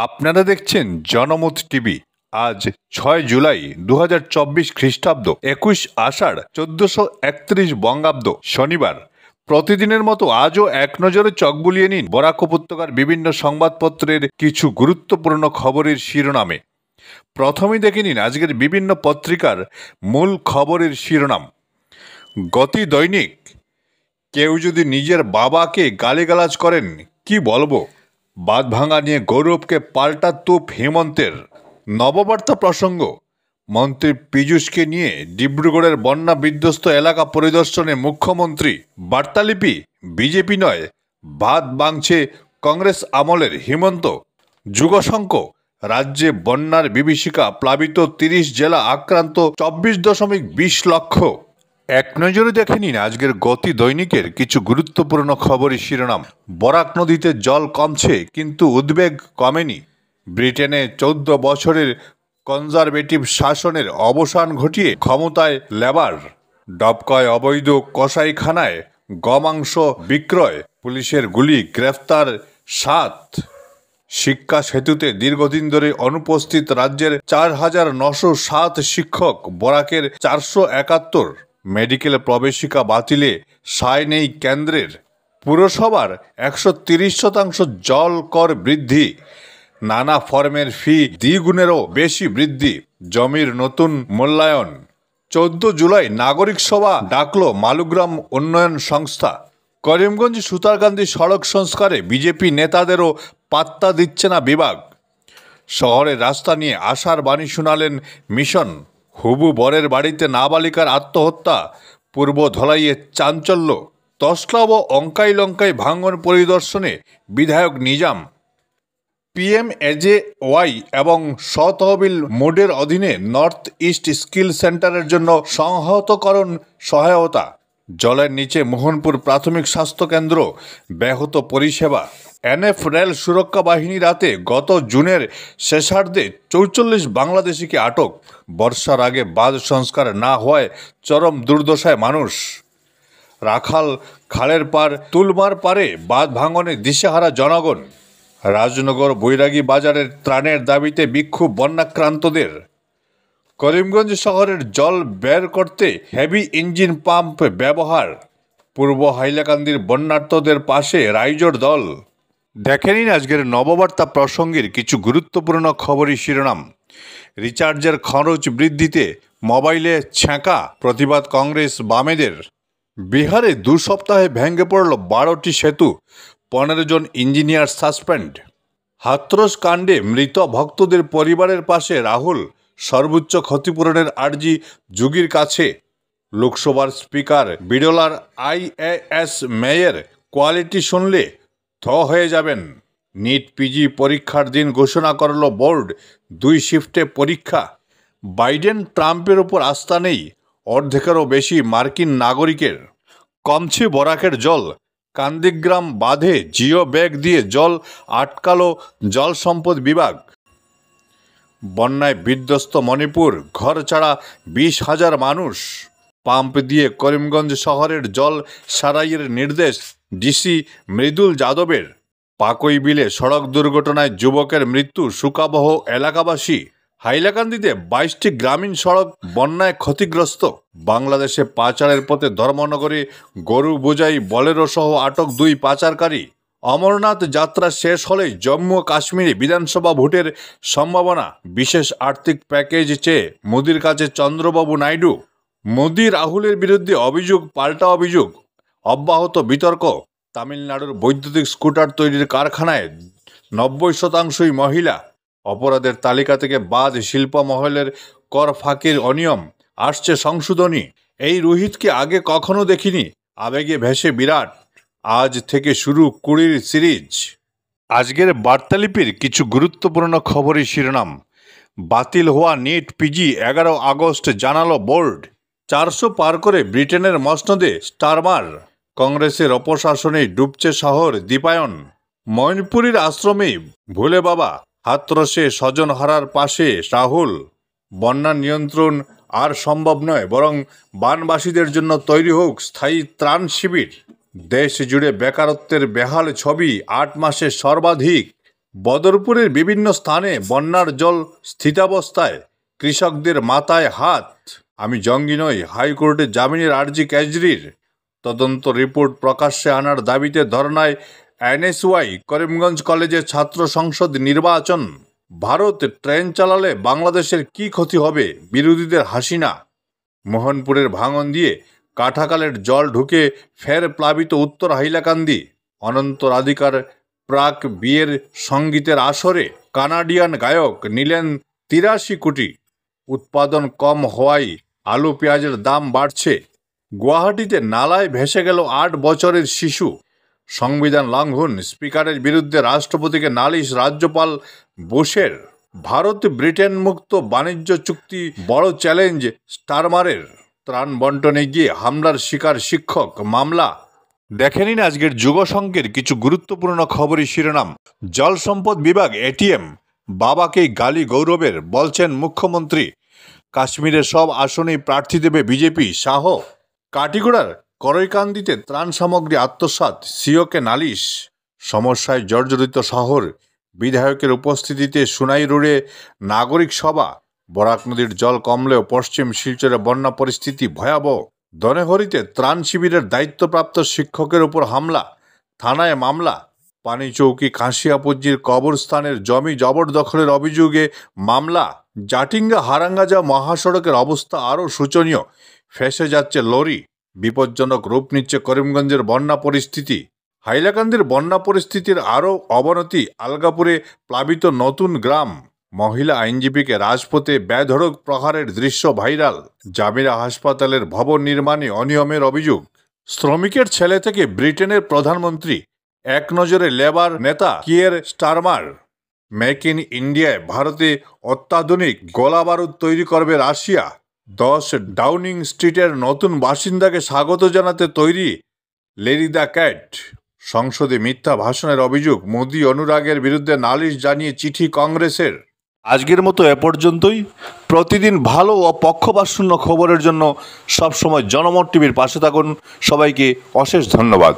আপনারা দেখছেন জনমত টিভি। আজ 6 জুলাই 2024 খ্রিস্টাব্দ, 21 আষাঢ় 1431 বঙ্গাব্দ, শনিবার। প্রতিদিনের মতো আজও এক নজরে চোখ বুলিয়ে নিন বরাক উপত্যকার বিভিন্ন সংবাদপত্রের কিছু গুরুত্বপূর্ণ খবরের শিরোনামে। প্রথমেই দেখে নিন আজকের বিভিন্ন পত্রিকার মূল খবরের শিরোনাম। গতি দৈনিক, কেউ যদি নিজের বাবাকে গালিগালাজ করেন কি বলবো। বাঁধভাঙা নিয়ে গৌরবকে পাল্টা তোপ হেমন্তের। নববার্তা প্রসঙ্গ, মন্ত্রী পীযূষকে নিয়ে ডিব্রুগড়ের বন্যা বিধ্বস্ত এলাকা পরিদর্শনে মুখ্যমন্ত্রী। বার্তালিপি, বিজেপি নয়, বাঁধ ভাঙছে কংগ্রেস আমলের হিমন্ত। যুগশঙ্ক, রাজ্যে বন্যার বিভীষিকা, প্লাবিত 30 জেলা, আক্রান্ত 24.20 লক্ষ। এক নজরে দেখে নিন আজকের গতি দৈনিকের কিছু গুরুত্বপূর্ণ খবরের শিরোনাম। বরাক নদীতে জল কমছে কিন্তু উদ্বেগ কমেনি। ব্রিটেনে 14 বছরের কনজারভেটিভ শাসনের অবসান ঘটিয়ে ক্ষমতায় লেবার। ডবকয় অবৈধ কসাইখানায় গমাংস বিক্রয়, পুলিশের গুলি, গ্রেফতার 7। শিক্ষা সেতুতে দীর্ঘদিন ধরে অনুপস্থিত রাজ্যের 4,907 শিক্ষক, বরাকের 471। মেডিকেল প্রবেশিকা বাতিলে সায় নেই কেন্দ্রের। পুরসভার 130% জল কর বৃদ্ধি, নানা ফর্মের ফি দ্বিগুণেরও বেশি বৃদ্ধি, জমির নতুন মূল্যায়ন। 14 জুলাই নাগরিক সভা ডাকল মালুগ্রাম উন্নয়ন সংস্থা। করিমগঞ্জ সুতারকান্দি সড়ক সংস্কারে বিজেপি নেতাদেরও পাত্তা দিচ্ছে না বিভাগ। শহরের রাস্তা নিয়ে আশার বাণী শোনালেন মিশন। হুবু বরের বাড়িতে নাবালিকার আত্মহত্যা, পূর্ব ধলাইয়ে চাঞ্চল্য। তসলাব ও অঙ্কাই লঙ্কাই ভাঙন পরিদর্শনে বিধায়ক নিজাম। PMAJY এবং স্বতহবিল মোডের অধীনে নর্থ ইস্ট স্কিল সেন্টারের জন্য সংহতকরণ সহায়তা। জলের নিচে মোহনপুর প্রাথমিক স্বাস্থ্যকেন্দ্র, ব্যাহত পরিষেবা। NF রেল সুরক্ষা বাহিনী রাতে গত জুনের শেষার্ধে 44 বাংলাদেশিকে আটক। বর্ষার আগে বাঁধ সংস্কার না হওয়ায় চরম দুর্দশায় মানুষ। রাখাল খালের পার তুলমার পারে বাঁধ ভাঙনে দিশেহারা জনগণ। রাজনগর বৈরাগী বাজারের ত্রাণের দাবিতে বিক্ষোভ বন্যাক্রান্তদের। করিমগঞ্জ শহরের জল বের করতে হেভি ইঞ্জিন পাম্প ব্যবহার। পূর্ব হাইলাকান্দির বন্যার্তদের পাশে রাইজোর দল। দেখে নিন আজকের নববার্তা প্রসঙ্গের কিছু গুরুত্বপূর্ণ খবরের শিরোনাম। রিচার্জের খরচ বৃদ্ধিতে মোবাইলে ছ্যাঁকা, প্রতিবাদ কংগ্রেস বামেদের। বিহারে 2 সপ্তাহে ভেঙে পড়ল 12টি সেতু, 15 জন ইঞ্জিনিয়ার সাসপেন্ড। হাথরস কাণ্ডে মৃত ভক্তদের পরিবারের পাশে রাহুল, সর্বোচ্চ ক্ষতিপূরণের আর্জি যোগীর কাছে। লোকসভার স্পিকার বিড়লার IAS মেয়ের কোয়ালিটি শুনলে থ হয়ে যাবেন। নিট PG পরীক্ষার দিন ঘোষণা করল বোর্ড, 2 শিফটে পরীক্ষা। বাইডেন ট্রাম্পের ওপর আস্থা নেই অর্ধেকেরও বেশি মার্কিন নাগরিকের। কমছে বরাকের জল, কান্দিগ্রাম বাঁধে জিও ব্যাগ দিয়ে জল আটকালো জল সম্পদ বিভাগ। বন্যায় বিধ্বস্ত মণিপুর, ঘর ছাড়া 20,000 মানুষ। পাম্প দিয়ে করিমগঞ্জ শহরের জল সারাইয়ের নির্দেশ ডিসি মৃদুল যাদবের। পাকই বিলে সড়ক দুর্ঘটনায় যুবকের মৃত্যু, শোকাবহ এলাকাবাসী। হাইলাকান্দিতে 22টি গ্রামীণ সড়ক বন্যায় ক্ষতিগ্রস্ত। বাংলাদেশে পাচারের পথে ধর্মনগরে গরু বোঝাই বোলেরো সহ আটক 2 পাচারকারী। অমরনাথ যাত্রা শেষ হলেই জম্মু কাশ্মীরে বিধানসভা ভোটের সম্ভাবনা। বিশেষ আর্থিক প্যাকেজ চেয়ে মোদির কাছে চন্দ্রবাবু নাইডু। মোদি রাহুলের বিরুদ্ধে অভিযোগ পাল্টা অভিযোগ, অব্যাহত বিতর্ক। তামিলনাড়ুর বৈদ্যুতিক স্কুটার তৈরির কারখানায় 90% মহিলা। অপরাধের তালিকা থেকে বাদ শিল্প মহলের কর ফাঁকির অনিয়ম, আসছে সংশোধনী। এই রোহিতকে আগে কখনো দেখিনি, আবেগে ভেসে বিরাট। আজ থেকে শুরু 20 সিরিজ। আজকের বার্তালিপির কিছু গুরুত্বপূর্ণ খবরের শিরোনাম। বাতিল হওয়া নিট PG 11 আগস্ট জানালো বোর্ড। 400 পার করে ব্রিটেনের মসনদে স্টারমার। কংগ্রেসের অপশাসনে ডুবছে শহর, দীপায়ন। মৈনপুরীর আশ্রমে ভোলে বাবা, হাতরসে স্বজন হারার পাশে রাহুল। বন্যা নিয়ন্ত্রণ আর সম্ভব নয়, বরং বানবাসীদের জন্য তৈরি হোক স্থায়ী ত্রাণ শিবির। দেশ জুড়ে বেকারত্বের বেহাল ছবি, 8 মাসে সর্বাধিক। বদরপুরের বিভিন্ন স্থানে বন্যার জল স্থিতাবস্থায়, কৃষকদের মাথায় হাত। আমি জঙ্গি নই, হাইকোর্টে জামিনের আর্জি কেজরির। তদন্ত রিপোর্ট প্রকাশ্যে আনার দাবিতে ধর্নায় এনএসওয়াই। করিমগঞ্জ কলেজে ছাত্র সংসদ নির্বাচন। ভারত ট্রেন চালালে বাংলাদেশের কি ক্ষতি হবে, বিরোধীদের হাসিনা। মোহনপুরের ভাঙন দিয়ে কাঠাকালের জল ঢুকে ফের প্লাবিত উত্তর হাইলাকান্দি। অনন্ত রাধিকার প্রাক বিয়ের সঙ্গীতের আসরে কানাডিয়ান গায়ক নিলেন ৮৩ কোটি। উৎপাদন কম হওয়ায় আলু পেঁয়াজের দাম বাড়ছে। গুয়াহাটিতে নালায় ভেসে গেল ৮ বছরের শিশু। সংবিধান লঙ্ঘন, স্পিকারের বিরুদ্ধে রাষ্ট্রপতিকে নালিশ রাজ্যপাল বুশের। ভারত ব্রিটেন মুক্ত বাণিজ্য চুক্তি বড় চ্যালেঞ্জ স্টারমারের। ত্রাণ বন্টনে গিয়ে হামলার শিকার শিক্ষক, মামলা। দেখে নিন আজকের যুগ সংঘের কিছু গুরুত্বপূর্ণ খবরের শিরোনাম। জল সম্পদ বিভাগ এটিএম বাবাকেই গালি গৌরবের, বলছেন মুখ্যমন্ত্রী। কাশ্মীরের সব আসনেই প্রার্থী দেবে বিজেপি, শাহ। কাটিগড়ার করৈকান্দিতে ত্রাণ সামগ্রী আত্মসাৎ, সিওকে নালিশ। সমস্যায় জর্জরিত শহর, বিধায়কের উপস্থিতিতে সুনাই রোডে নাগরিক সভা। বরাক নদীর জল কমলেও পশ্চিম শিলচরে বন্যা পরিস্থিতি ভয়াবহ। দনেহরিতে ত্রাণ শিবিরের দায়িত্বপ্রাপ্ত শিক্ষকের উপর হামলা, থানায় মামলা। পানিচৌকি কাঁসিয়াপুঞ্জির কবরস্থানের জমি জবরদখলের অভিযোগে মামলা। জাটিঙ্গা হারাঙ্গাজা মহাসড়কের অবস্থা আরও শোচনীয়, ফেসে যাচ্ছে লরি। বিপজ্জনক রূপ নিচ্ছে করিমগঞ্জের বন্যা পরিস্থিতি। হাইলাকান্দির বন্যা পরিস্থিতির আরও অবনতি, আলগাপুরে প্লাবিত নতুন গ্রাম। মহিলা আইনজীবীকে রাজপথে বেধড়ক প্রহারের দৃশ্য ভাইরাল। জামিরা হাসপাতালের ভবন নির্মাণে অনিয়মের অভিযোগ। শ্রমিকের ছেলে থেকে ব্রিটেনের প্রধানমন্ত্রী, এক নজরে লেবার নেতা কিয়ের স্টারমার। মেক ইন ইন্ডিয়ায় ভারতে অত্যাধুনিক গোলাবারুদ তৈরি করবে রাশিয়া। 10 ডাউনিং স্ট্রিটের নতুন বাসিন্দাকে স্বাগত জানাতে তৈরি লেডি দ্য ক্যাট। সংসদে মিথ্যা ভাষণের অভিযোগ, মোদি অনুরাগের বিরুদ্ধে নালিশ জানিয়ে চিঠি কংগ্রেসের। আজকের মতো এ পর্যন্তই। প্রতিদিন ভালো ও পক্ষপাতশূন্য খবরের জন্য সবসময় জনমত টিভির পাশে থাকুন। সবাইকে অশেষ ধন্যবাদ।